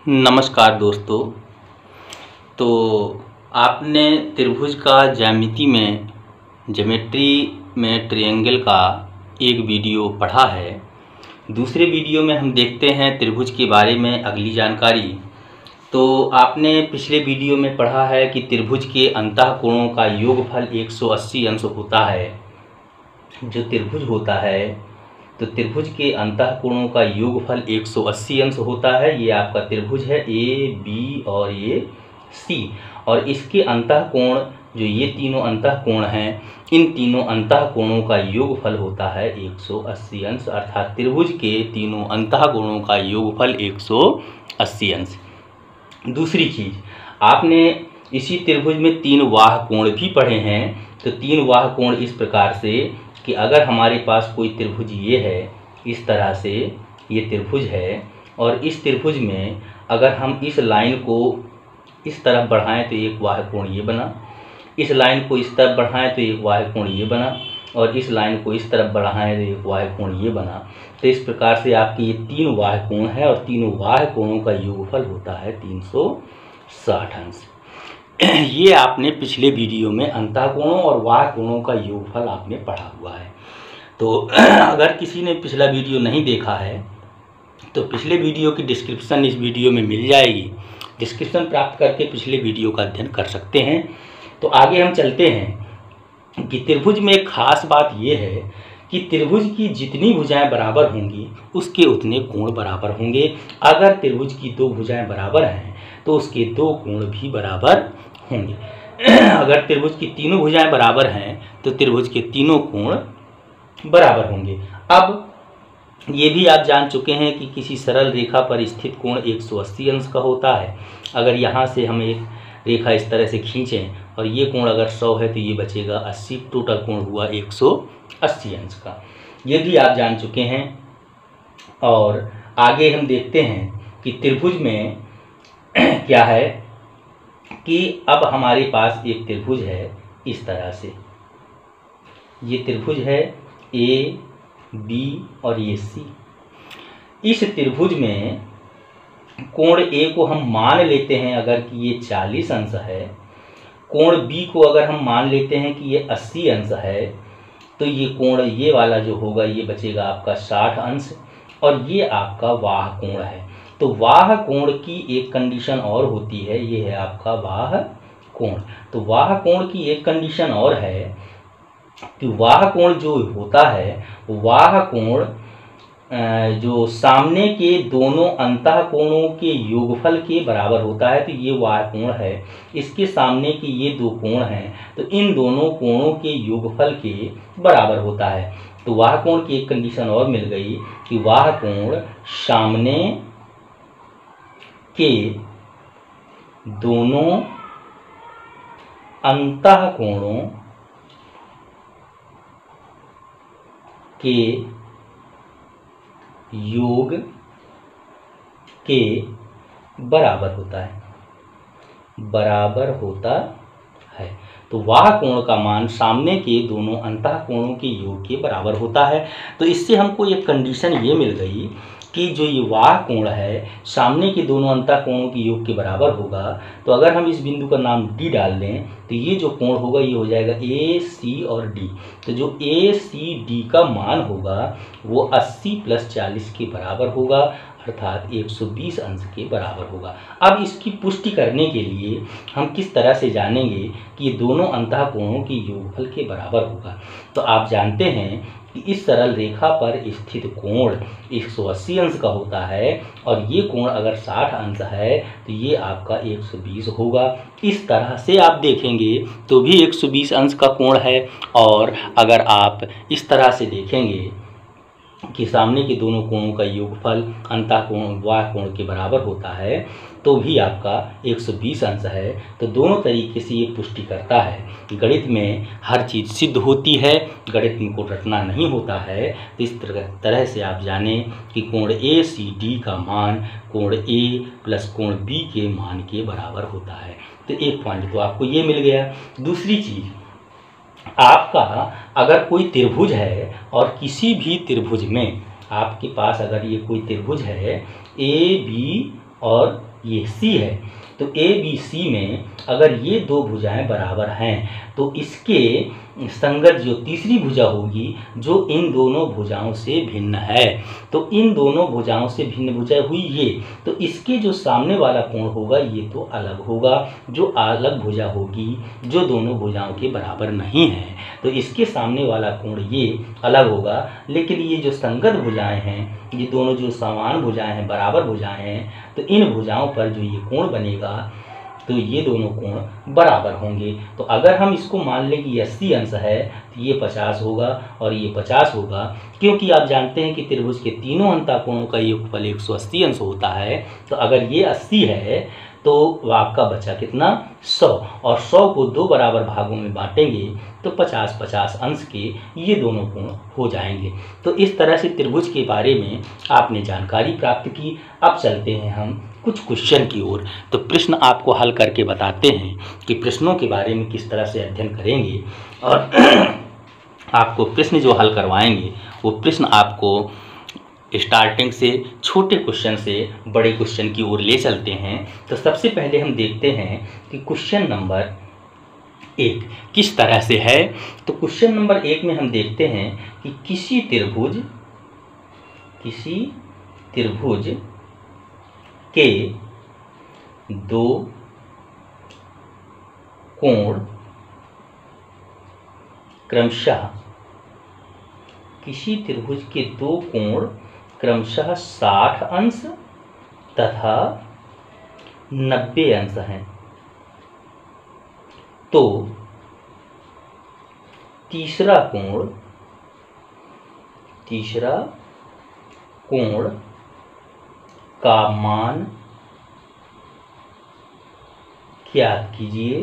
नमस्कार दोस्तों। तो आपने त्रिभुज का ज्योमेट्री में ट्रायंगल का एक वीडियो पढ़ा है। दूसरे वीडियो में हम देखते हैं त्रिभुज के बारे में अगली जानकारी। तो आपने पिछले वीडियो में पढ़ा है कि त्रिभुज के अंतःकोणों का योगफल 180 अंश होता है। जो त्रिभुज होता है तो त्रिभुज के अंतःकोणों का योगफल 180 अंश होता है। ये आपका त्रिभुज है ए बी और ये सी, और इसके अंतःकोण जो ये तीनों अंतःकोण हैं, इन तीनों अंतःकोणों का योगफल होता है 180 अंश, अर्थात त्रिभुज के तीनों अंतःकोणों का योगफल 180 अंश। दूसरी चीज, आपने इसी त्रिभुज में 3 वाह कोण भी पढ़े हैं। तो 3 वाह कोण इस प्रकार से कि अगर हमारे पास कोई त्रिभुज ये है, इस तरह से ये त्रिभुज है, और इस त्रिभुज में अगर हम इस लाइन को इस तरफ बढ़ाएं तो एक वाह कोण ये बना, इस लाइन को इस तरफ बढ़ाएं तो एक वाह कोण ये बना, और इस लाइन को इस तरफ बढ़ाएं तो एक वाह कोण ये बना। तो इस प्रकार से आपके ये 3 वाह कोण है, और तीनों वाह कोणों का योगफल होता है 360 अंश। ये आपने पिछले वीडियो में अंतःकोणों और वाह कोणों का योगफल आपने पढ़ा हुआ है। तो अगर किसी ने पिछला वीडियो नहीं देखा है तो पिछले वीडियो की डिस्क्रिप्शन इस वीडियो में मिल जाएगी। डिस्क्रिप्शन प्राप्त करके पिछले वीडियो का अध्ययन कर सकते हैं। तो आगे हम चलते हैं कि त्रिभुज में एक खास बात यह है कि त्रिभुज की जितनी भुजाएं बराबर होंगी उसके उतने कोण बराबर होंगे। अगर त्रिभुज की 2 भुजाएं बराबर हैं तो उसके 2 कोण भी बराबर होंगे। अगर त्रिभुज की तीनों भुजाएं बराबर हैं तो त्रिभुज के तीनों कोण बराबर होंगे। अब ये भी आप जान चुके हैं कि किसी सरल रेखा पर स्थित कोण 180 अंश का होता है। अगर यहाँ से हम एक रेखा इस तरह से खींचें और ये कोण अगर 100 है तो ये बचेगा 80, टोटल कोण हुआ 180 अंश का। ये भी आप जान चुके हैं। और आगे हम देखते हैं कि त्रिभुज में क्या है कि अब हमारे पास एक त्रिभुज है इस तरह से। ये त्रिभुज है ए बी और ये सी। इस त्रिभुज में कोण ए को हम मान लेते हैं अगर कि ये 40 अंश है, कोण बी को अगर हम मान लेते हैं कि ये 80 अंश है, तो ये कोण ये वाला जो होगा ये बचेगा आपका 60 अंश, और ये आपका वाह कोण है। तो वाह कोण की एक कंडीशन और होती है, ये है आपका वाह कोण। तो वाह कोण की एक कंडीशन और है कि वाह कोण जो होता है, वाह कोण जो सामने के दोनों अंतःकोणों के योगफल के बराबर होता है। तो ये वाह कोण है, इसके सामने के ये 2 कोण हैं, तो इन दोनों कोणों के योगफल के बराबर होता है। तो वाह कोण की एक कंडीशन और मिल गई कि वाह कोण सामने के दोनों अंतःकोणों के योग के बराबर होता है, तो वाह कोण का मान सामने के दोनों अंतःकोणों के योग के बराबर होता है। तो इससे हमको एक कंडीशन ये मिल गई कि जो ये वाह कोण है सामने के दोनों अंतःकोणों के योग के बराबर होगा। तो अगर हम इस बिंदु का नाम डी डाल दें तो ये जो कोण होगा ये हो जाएगा ए सी और डी। तो जो ए सी डी का मान होगा वो 80 + 40 के बराबर होगा, अर्थात 120 अंश के बराबर होगा। अब इसकी पुष्टि करने के लिए हम किस तरह से जानेंगे कि ये दोनों अंतःकोणों के योगफल के बराबर होगा। तो आप जानते हैं कि इस सरल रेखा पर स्थित कोण 180 अंश का होता है, और ये कोण अगर 60 अंश है तो ये आपका 120 होगा। इस तरह से आप देखेंगे तो भी 120 अंश का कोण है, और अगर आप इस तरह से देखेंगे कि सामने के दोनों कोणों का योगफल अंतःकोण वाह कोण के बराबर होता है तो भी आपका 120 अंश है। तो दोनों तरीके से ये पुष्टि करता है। गणित में हर चीज़ सिद्ध होती है, गणित को रटना नहीं होता है। तो इस तरह से आप जानें कि कोण ए सी डी का मान कोण ए प्लस कोण बी के मान के बराबर होता है। तो एक पॉइंट तो आपको ये मिल गया। दूसरी चीज़, आपका अगर कोई त्रिभुज है और किसी भी त्रिभुज में आपके पास अगर ये कोई त्रिभुज है ए बी और ये सी है। तो ए बी सी में अगर ये दो भुजाएं बराबर हैं तो इसके संगत जो तीसरी भुजा होगी जो इन दोनों भुजाओं से भिन्न है, तो इन दोनों भुजाओं से भिन्न भुजा हुई ये, तो इसके जो सामने वाला कोण होगा ये तो अलग होगा। जो अलग भुजा होगी जो दोनों भुजाओं के बराबर नहीं है तो इसके सामने वाला कोण ये अलग होगा। लेकिन ये जो संगत भुजाएं हैं, ये दोनों जो समान भुजाएं हैं, बराबर भुजाएं हैं, तो इन भुजाओं पर जो ये कोण बनेगा तो ये दोनों कोण बराबर होंगे। तो अगर हम इसको मान लें कि 80 अंश है तो ये 50 होगा और ये 50 होगा, क्योंकि आप जानते हैं कि त्रिभुज के तीनों अंतःकोणों का योगफल 180 अंश होता है। तो अगर ये 80 है तो आपका बचा कितना 100, और 100 को दो बराबर भागों में बांटेंगे तो 50-50 अंश के ये दोनों कोण हो जाएंगे। तो इस तरह से त्रिभुज के बारे में आपने जानकारी प्राप्त की। अब चलते हैं हम कुछ क्वेश्चन की ओर। तो प्रश्न आपको हल करके बताते हैं कि प्रश्नों के बारे में किस तरह से अध्ययन करेंगे, और आपको प्रश्न जो हल करवाएंगे वो प्रश्न आपको स्टार्टिंग से छोटे क्वेश्चन से बड़े क्वेश्चन की ओर ले चलते हैं। तो सबसे पहले हम देखते हैं कि क्वेश्चन नंबर 1 किस तरह से है। तो क्वेश्चन नंबर 1 में हम देखते हैं कि किसी त्रिभुज के दो कोण क्रमशः 60 अंश तथा 90 अंश हैं। तो तीसरा कोण का मान ज्ञात कीजिए,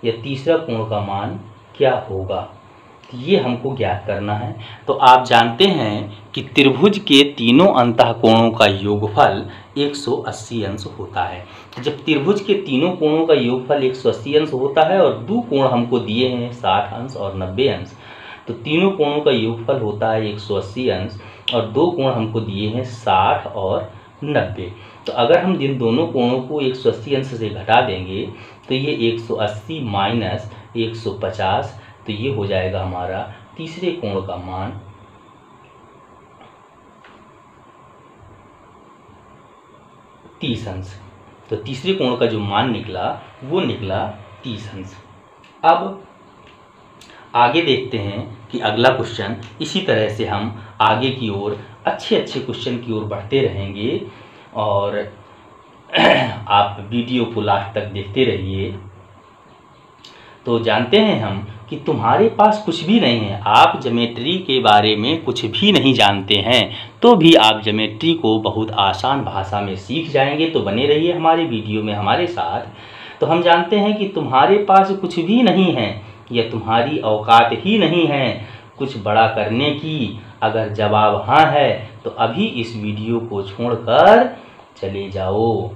या तीसरा कोण का मान क्या होगा, तो ये हमको ज्ञात करना है। तो आप जानते हैं कि त्रिभुज के तीनों अंतःकोणों का योगफल 180 अंश होता है। जब त्रिभुज के तीनों कोणों का योगफल 180 अंश होता है और दो कोण हमको दिए हैं 60 अंश और 90 अंश, तो तीनों कोणों का योगफल होता है 180 अंश और दो कोण हमको दिए हैं 60 और 90। तो अगर हम इन दोनों कोणों को 180 अंश से घटा देंगे तो ये 180 माइनस 150, तो ये हो जाएगा हमारा तीसरे कोण का मान 30 अंश। तो तीसरे कोण का जो मान निकला वो निकला 30 अंश। अब आगे देखते हैं कि अगला क्वेश्चन, इसी तरह से हम आगे की ओर अच्छे क्वेश्चन की ओर बढ़ते रहेंगे और आप वीडियो को लास्ट तक देखते रहिए। तो जानते हैं हम कि तुम्हारे पास कुछ भी नहीं है, आप ज्योमेट्री के बारे में कुछ भी नहीं जानते हैं, तो भी आप ज्योमेट्री को बहुत आसान भाषा में सीख जाएंगे। तो बने रहिए हमारे वीडियो में हमारे साथ। तो हम जानते हैं कि तुम्हारे पास कुछ भी नहीं है या तुम्हारी औकात ही नहीं है कुछ बड़ा करने की। अगर जवाब हाँ है तो अभी इस वीडियो को छोड़कर चले जाओ।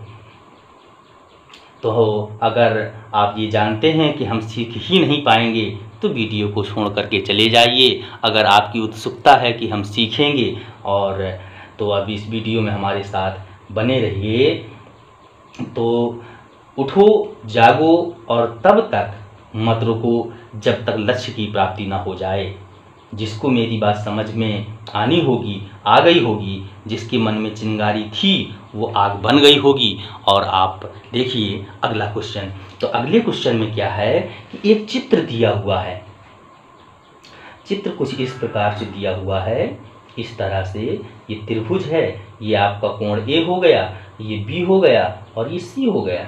तो अगर आप ये जानते हैं कि हम सीख ही नहीं पाएंगे तो वीडियो को छोड़ करके चले जाइए। अगर आपकी उत्सुकता है कि हम सीखेंगे और तो अब इस वीडियो में हमारे साथ बने रहिए। तो उठो, जागो और तब तक मत रुको जब तक लक्ष्य की प्राप्ति ना हो जाए। जिसको मेरी बात समझ में आनी होगी, आ गई होगी, जिसके मन में चिंगारी थी वो आग बन गई होगी। और आप देखिए अगला क्वेश्चन। तो अगले क्वेश्चन में क्या है कि एक चित्र दिया हुआ है। चित्र कुछ इस प्रकार से दिया हुआ है, इस तरह से ये त्रिभुज है, ये आपका कोण ए हो गया, ये बी हो गया और ये सी हो गया।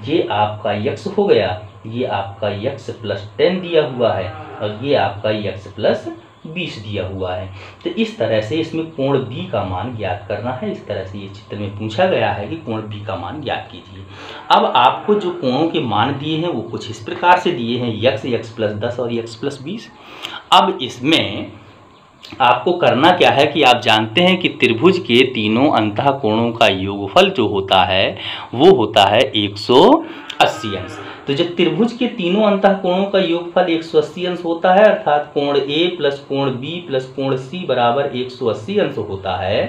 ये आपका यक्स हो गया, ये आपका यक्स प्लस 10 दिया हुआ है और ये आपका यक्स प्लस 20 दिया हुआ है। तो इस तरह से इसमें कोण बी का मान ज्ञात करना है। इस तरह से ये चित्र में पूछा गया है कि कोण बी का मान ज्ञात कीजिए। अब आपको जो कोणों के मान दिए हैं वो कुछ इस प्रकार से दिए हैं, यक्स प्लस 10 और यक्स प्लस 20। अब इसमें आपको करना क्या है कि आप जानते हैं कि त्रिभुज के तीनों अंतःकोणों का योगफल जो होता है वो होता है 180 अंश। तो जब त्रिभुज के तीनों अंतःकोणों का योगफल 180 अंश होता है, अर्थात कोण ए प्लस कोण बी प्लस कोण सी बराबर 180 अंश होता है,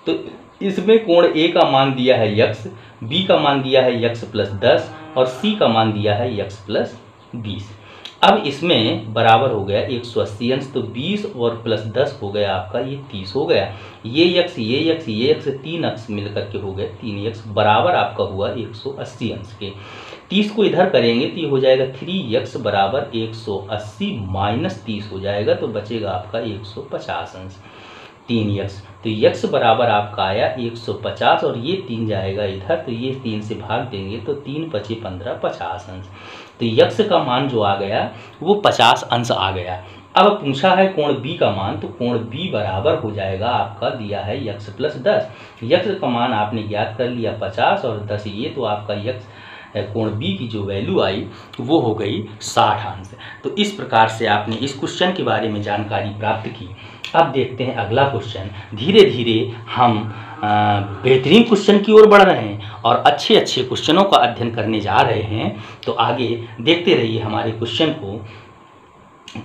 तो इसमें कोण ए का मान दिया है यक्स, बी का मान दिया है x प्लस 10 और सी का मान दिया है x प्लस 20। अब इसमें बराबर हो गया 180 अंश, तो 20 और प्लस 10 हो गया आपका ये 30 हो गया। ये x तीन अक्ष मिलकर के हो गए 3x बराबर आपका हुआ 180 अंश के। 30 को इधर करेंगे तो ये हो जाएगा 3x बराबर 180 माइनस 30 हो जाएगा, तो बचेगा आपका 150 अंश 3x। तो x बराबर आपका आया 150 और ये 3 जाएगा इधर, तो ये 3 से भाग देंगे तो 3 पचे 15 50 अंश। तो x का मान जो आ गया वो 50 अंश आ गया। अब पूछा है कोण B का मान, तो कोण B बराबर हो जाएगा आपका दिया है x प्लस 10। x का मान आपने ज्ञात कर लिया 50 और 10 ये, तो आपका x कोण B की जो वैल्यू आई वो हो गई 60 अंश। तो इस प्रकार से आपने इस क्वेश्चन के बारे में जानकारी प्राप्त की। अब देखते हैं अगला क्वेश्चन। धीरे धीरे हम बेहतरीन क्वेश्चन की ओर बढ़ रहे हैं और अच्छे अच्छे क्वेश्चनों का अध्ययन करने जा रहे हैं, तो आगे देखते रहिए हमारे क्वेश्चन को।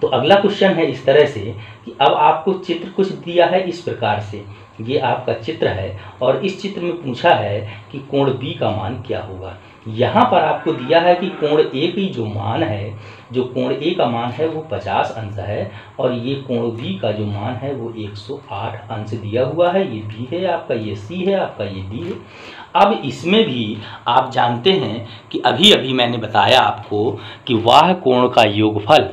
तो अगला क्वेश्चन है इस तरह से कि अब आपको चित्र कुछ दिया है इस प्रकार से, ये आपका चित्र है और इस चित्र में पूछा है कि कोण B का मान क्या होगा। यहाँ पर आपको दिया है कि कोण A की जो मान है, जो कोण A का मान है वो 50 अंश है और ये कोण B का जो मान है वो 108 अंश दिया हुआ है। ये B है आपका, ये C है आपका, ये D है। अब इसमें भी आप जानते हैं कि अभी अभी मैंने बताया आपको कि वाह कोण का योगफल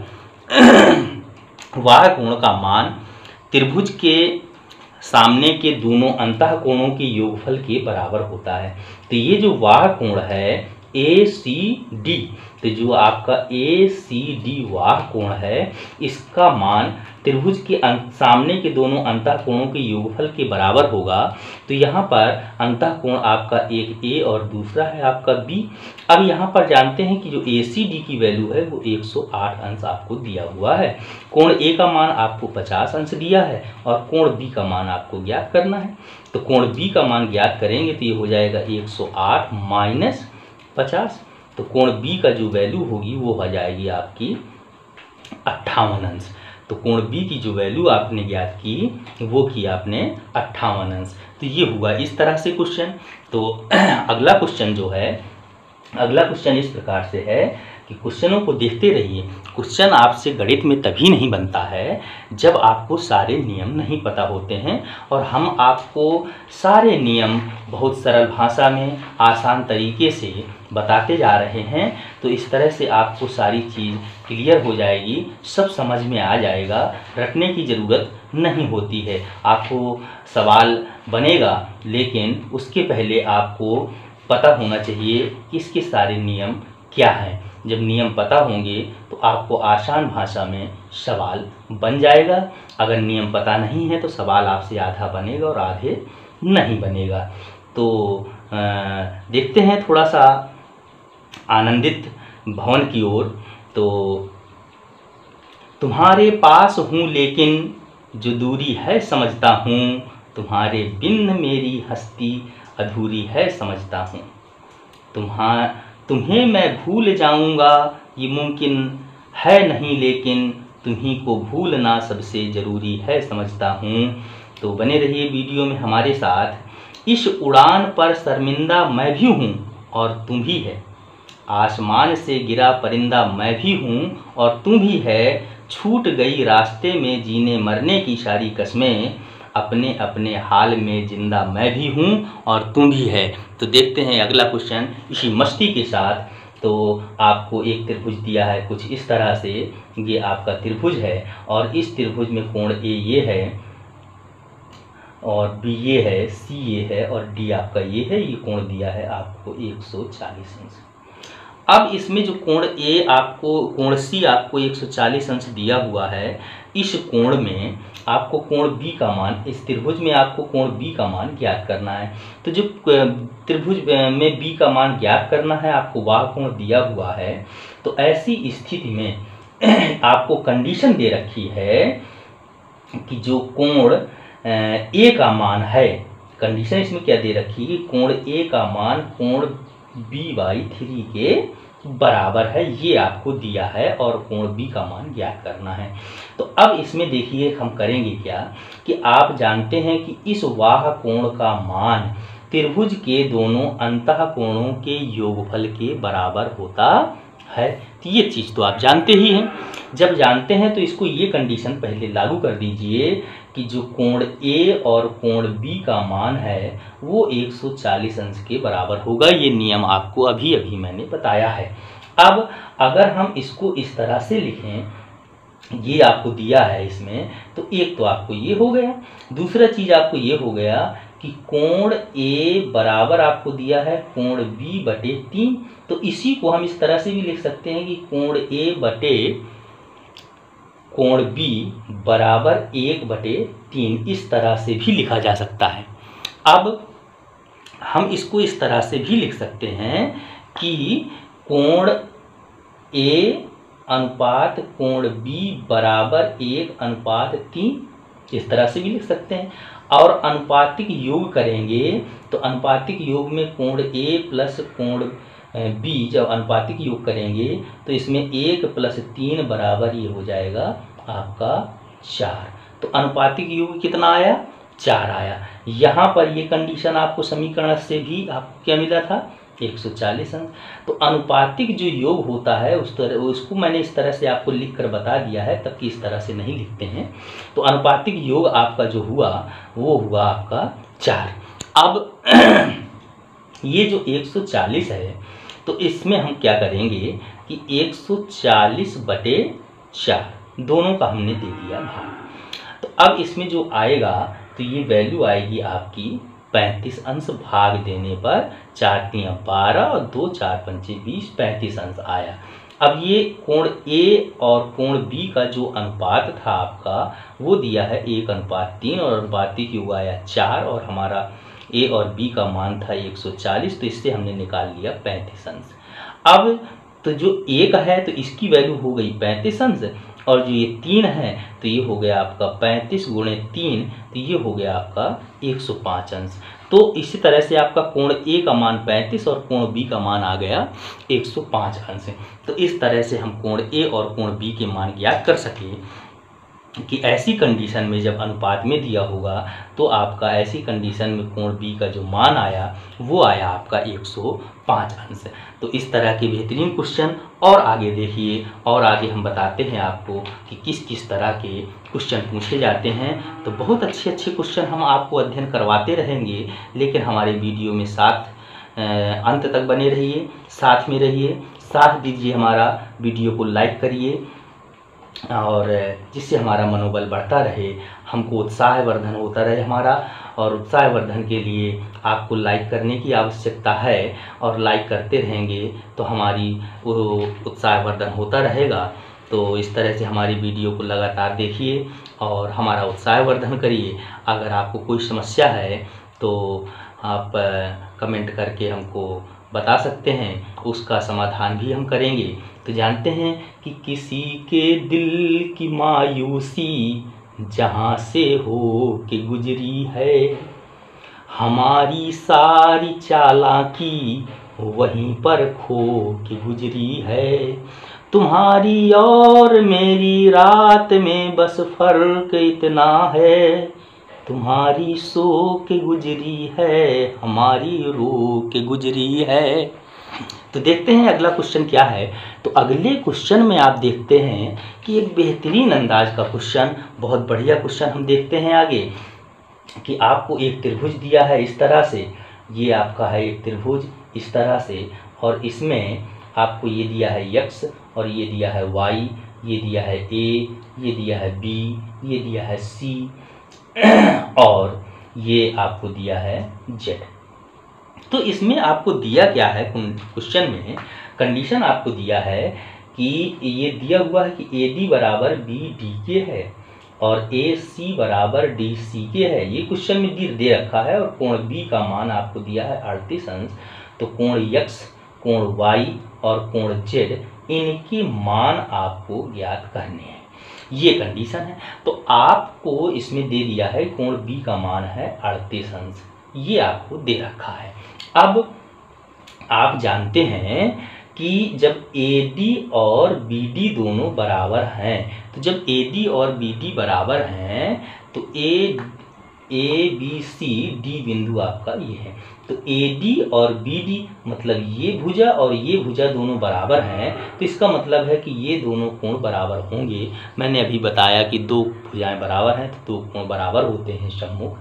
वाह कोण का मान त्रिभुज के सामने के दोनों अंतः कोणों के योगफल के बराबर होता है। तो ये जो वाह कोण है ACD, तो जो आपका ACD वाह कोण है, इसका मान त्रिभुज के सामने के दोनों अंतः कोणों के योगफल के बराबर होगा। तो यहाँ पर अंतः कोण आपका एक A और दूसरा है आपका B। अब यहाँ पर जानते हैं कि जो ACD की वैल्यू है वो 108 अंश आपको दिया हुआ है। कोण A का मान आपको 50 अंश दिया है और कोण B का मान आपको ज्ञात करना है। तो कोण B का मान ज्ञात करेंगे तो ये हो जाएगा 108 माइनस 50। तो कोण B का जो वैल्यू होगी वो हो जाएगी आपकी 58 अंश। तो कोण B की जो वैल्यू आपने ज्ञात की वो की आपने 58 अंश। तो ये हुआ इस तरह से क्वेश्चन। तो अगला क्वेश्चन जो है, अगला क्वेश्चन इस प्रकार से है कि क्वेश्चनों को देखते रहिए। क्वेश्चन आपसे गणित में तभी नहीं बनता है जब आपको सारे नियम नहीं पता होते हैं, और हम आपको सारे नियम बहुत सरल भाषा में आसान तरीके से बताते जा रहे हैं। तो इस तरह से आपको सारी चीज़ क्लियर हो जाएगी, सब समझ में आ जाएगा, रटने की ज़रूरत नहीं होती है। आपको सवाल बनेगा लेकिन उसके पहले आपको पता होना चाहिए कि इसके सारे नियम क्या हैं। जब नियम पता होंगे तो आपको आसान भाषा में सवाल बन जाएगा। अगर नियम पता नहीं है तो सवाल आपसे आधा बनेगा और आधे नहीं बनेगा। तो देखते हैं थोड़ा सा आनंदित भवन की ओर। तो तुम्हारे पास हूँ लेकिन जो दूरी है समझता हूँ, तुम्हारे बिन मेरी हस्ती अधूरी है समझता हूँ। तुम्हें मैं भूल जाऊंगा ये मुमकिन है नहीं, लेकिन तुम्ही को भूलना सबसे ज़रूरी है समझता हूँ। तो बने रहिए वीडियो में हमारे साथ। इस उड़ान पर शर्मिंदा मैं भी हूँ और तुम भी है, आसमान से गिरा परिंदा मैं भी हूँ और तुम भी है, छूट गई रास्ते में जीने मरने की सारी कस्में, अपने अपने हाल में जिंदा मैं भी हूँ और तुम भी है। तो देखते हैं अगला क्वेश्चन इसी मस्ती के साथ। तो आपको एक त्रिभुज दिया है कुछ इस तरह से, ये आपका त्रिभुज है और इस त्रिभुज में कोण A ये है और B ये है, C ये है और D आपका ये है। ये कोण दिया है आपको 140 अंश। अब इसमें जो कोण A आपको, कोण C आपको 140 अंश दिया हुआ है, इस कोण में आपको कोण B का मान, इस त्रिभुज में आपको कोण B का मान ज्ञात करना है। तो जो त्रिभुज में B का मान ज्ञात करना है, आपको वह कोण दिया हुआ है। तो ऐसी स्थिति में आपको कंडीशन दे रखी है कि जो कोण A का मान है, कंडीशन इसमें क्या दे रखी है कि कोण A का मान कोण B/3 के बराबर है, ये आपको दिया है और कोण B का मान ज्ञात करना है। तो अब इसमें देखिए हम करेंगे क्या कि आप जानते हैं कि इस वाह कोण का मान त्रिभुज के दोनों अंतःकोणों के योगफल के बराबर होता है। तो ये चीज़ तो आप जानते ही हैं। जब जानते हैं तो इसको ये कंडीशन पहले लागू कर दीजिए कि जो कोण ए और कोण बी का मान है वो 140 अंश के बराबर होगा। ये नियम आपको अभी अभी मैंने बताया है। अब अगर हम इसको इस तरह से लिखें, ये आपको दिया है इसमें, तो एक तो आपको ये हो गया, दूसरा चीज़ आपको ये हो गया कि कोण ए बराबर आपको दिया है कोण बी बटे 3। तो इसी को हम इस तरह से भी लिख सकते हैं कि कोण ए बटे कोण बी बराबर 1/3, इस तरह से भी लिखा जा सकता है। अब हम इसको इस तरह से भी लिख सकते हैं कि कोण ए अनुपात कोण बी बराबर 1/3, इस तरह से भी लिख सकते हैं। और अनुपातिक योग करेंगे तो अनुपातिक योग में कोण ए प्लस कोण बी जब अनुपातिक योग करेंगे तो इसमें 1 + 3 बराबर ये हो जाएगा आपका 4। तो अनुपातिक योग कितना आया? 4 आया। यहाँ पर ये कंडीशन आपको समीकरण से भी आपको क्या मिला था? 140 अंश। तो अनुपातिक जो योग होता है उसको मैंने इस तरह से आपको लिख कर बता दिया है, तब कि इस तरह से नहीं लिखते हैं। तो अनुपातिक योग आपका जो हुआ वो हुआ आपका 4। अब ये जो 140 है तो इसमें हम क्या करेंगे कि 140/4 दोनों का हमने दे दिया भाग। तो अब इसमें जो आएगा तो ये वैल्यू आएगी आपकी 35 अंश। भाग देने पर 4 × 3 = 12 और 2 × 4 = 5 = 20, 35 अंश आया। अब ये कोण ए और कोण बी का जो अनुपात था आपका वो दिया है 1/3 और अनुपातिक योग आया 4 और हमारा ए और बी का मान था 140, तो इससे हमने निकाल लिया 35 अंश। अब तो जो 1 है तो इसकी वैल्यू हो गई 35 अंश और जो ये 3 है तो ये हो गया आपका 35 × 3, तो ये हो गया आपका 105 अंश। तो इसी तरह से आपका कोण ए का मान 35 और कोण बी का मान आ गया 105 अंश। तो इस तरह से हम कोण ए और कोण बी के मान ज्ञात कर सके कि ऐसी कंडीशन में जब अनुपात में दिया होगा तो आपका ऐसी कंडीशन में कोण बी का जो मान आया वो आया आपका 105 अंश। तो इस तरह के बेहतरीन क्वेश्चन और आगे देखिए, और आगे हम बताते हैं आपको कि किस किस तरह के क्वेश्चन पूछे जाते हैं। तो बहुत अच्छे अच्छे क्वेश्चन हम आपको अध्ययन करवाते रहेंगे, लेकिन हमारे वीडियो में अंत तक बने रहिए, साथ में रहिए, साथ दीजिए, हमारा वीडियो को लाइक करिए और जिससे हमारा मनोबल बढ़ता रहे, हमको उत्साहवर्धन होता रहे हमारा। और उत्साहवर्धन के लिए आपको लाइक करने की आवश्यकता है और लाइक करते रहेंगे तो हमारी वो उत्साहवर्धन होता रहेगा। तो इस तरह से हमारी वीडियो को लगातार देखिए और हमारा उत्साहवर्धन करिए। अगर आपको कोई समस्या है तो आप कमेंट करके हमको बता सकते हैं, उसका समाधान भी हम करेंगे। तो जानते हैं कि किसी के दिल की मायूसी जहाँ से हो के गुजरी है, हमारी सारी चालाकी वहीं पर खो के गुजरी है। तुम्हारी और मेरी रात में बस फर्क इतना है, तुम्हारी सो के गुजरी है, हमारी रो के गुजरी है। तो देखते हैं अगला क्वेश्चन क्या है। तो अगले क्वेश्चन में आप देखते हैं कि एक बेहतरीन अंदाज का क्वेश्चन, बहुत बढ़िया क्वेश्चन हम देखते हैं आगे कि आपको एक त्रिभुज दिया है इस तरह से, ये आपका है एक त्रिभुज इस तरह से, और इसमें आपको ये दिया है x और ये दिया है y, ये दिया है a, ये दिया है b, ये दिया है c और ये आपको दिया है z। तो इसमें आपको दिया क्या है क्वेश्चन में, कंडीशन आपको दिया है कि ये दिया हुआ है कि AD बराबर BDK है और AC बराबर DCK है। ये क्वेश्चन में दे रखा है और कोण B का मान आपको दिया है 38 अंश। तो कोण X, कोण Y और कोण Z, इनके मान आपको ज्ञात करने हैं, ये कंडीशन है। तो आपको इसमें दे दिया है कोण B का मान है 38 अंश, ये आपको दे रखा है। अब आप जानते हैं कि जब AD और BD दोनों बराबर हैं, तो जब AD और BD बराबर हैं तो ए बी सी डी बिंदु आपका ये है। तो ए डी और बी डी मतलब ये भुजा और ये भुजा दोनों बराबर हैं, तो इसका मतलब है कि ये दोनों कोण बराबर होंगे। मैंने अभी बताया कि दो भुजाएं बराबर हैं तो दो कोण बराबर होते हैं सम्मुख।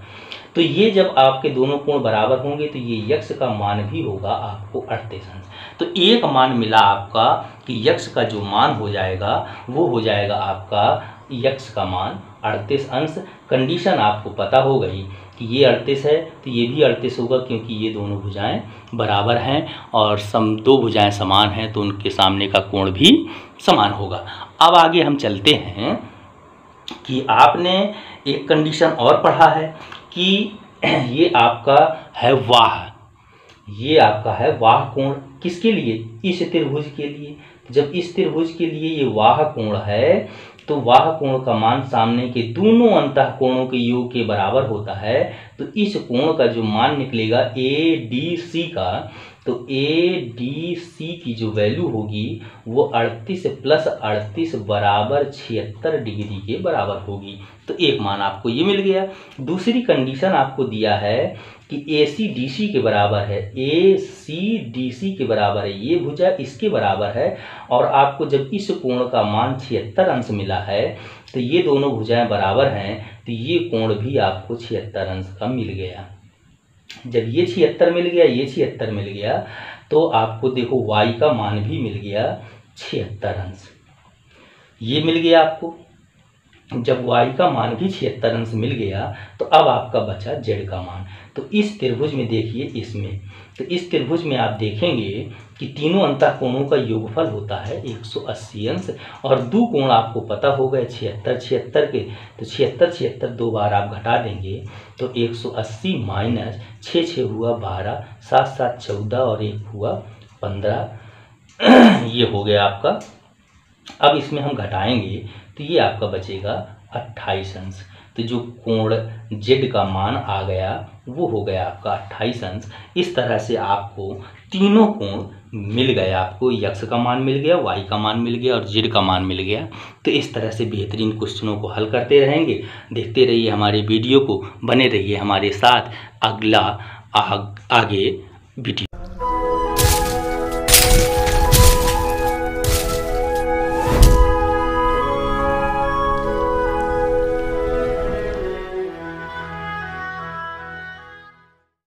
तो ये जब आपके दोनों कोण बराबर होंगे तो ये यक्ष का मान भी होगा आपको 38 अंश। तो एक मान मिला आपका कि यक्ष का जो मान हो जाएगा वो हो जाएगा आपका यक्ष का मान 38 अंश। कंडीशन आपको पता हो गई कि ये 38 है तो ये भी 38 होगा, क्योंकि ये दोनों भुजाएं बराबर हैं और दो भुजाएं समान हैं तो उनके सामने का कोण भी समान होगा। अब आगे हम चलते हैं कि आपने एक कंडीशन और पढ़ा है कि ये आपका है वाह, ये आपका है वाह कोण। किसके लिए? इस त्रिभुज के लिए। जब इस त्रिभुज के लिए ये वाह कोण है तो वाह कोण का मान सामने के दोनों अंतः कोणों के योग के बराबर होता है। तो इस कोण का जो मान निकलेगा ए डी सी का, तो ए डी सी की जो वैल्यू होगी वो 38 प्लस 38 बराबर 76 डिग्री के बराबर होगी। तो एक मान आपको ये मिल गया। दूसरी कंडीशन आपको दिया है कि ए सी डी सी के बराबर है, ए सी डी सी के बराबर है, ये भुजा इसके बराबर है। और आपको जब इस कोण का मान 76 अंश मिला है तो ये दोनों भुजाएं बराबर हैं तो ये कोण भी आपको 76 अंश का मिल गया। जब ये 76 मिल गया, ये 76 मिल गया, तो आपको देखो y का मान भी मिल गया 76 अंश। ये मिल गया आपको। जब y का मान भी 76 अंश मिल गया तो अब आपका बचा z का मान। तो इस त्रिभुज में देखिए, इसमें तो इस त्रिभुज में आप देखेंगे कि तीनों अंतः कोणों का योगफल होता है 180 अंश। और दो कोण आपको पता हो गए 76 76 के, तो 76 76 दो बार आप घटा देंगे तो 180 माइनस 6 6 हुआ 12, 7 7 14 और 1 हुआ 15। ये हो गया आपका। अब इसमें हम घटाएंगे तो ये आपका बचेगा 28 अंश। तो जो कोण z का मान आ गया वो हो गया आपका 28 अंश। इस तरह से आपको तीनों कोण मिल गए, आपको यक्ष का मान मिल गया, y का मान मिल गया और z का मान मिल गया। तो इस तरह से बेहतरीन क्वेश्चनों को हल करते रहेंगे। देखते रहिए हमारे वीडियो को, बने रहिए हमारे साथ। अगला आगे वीडियो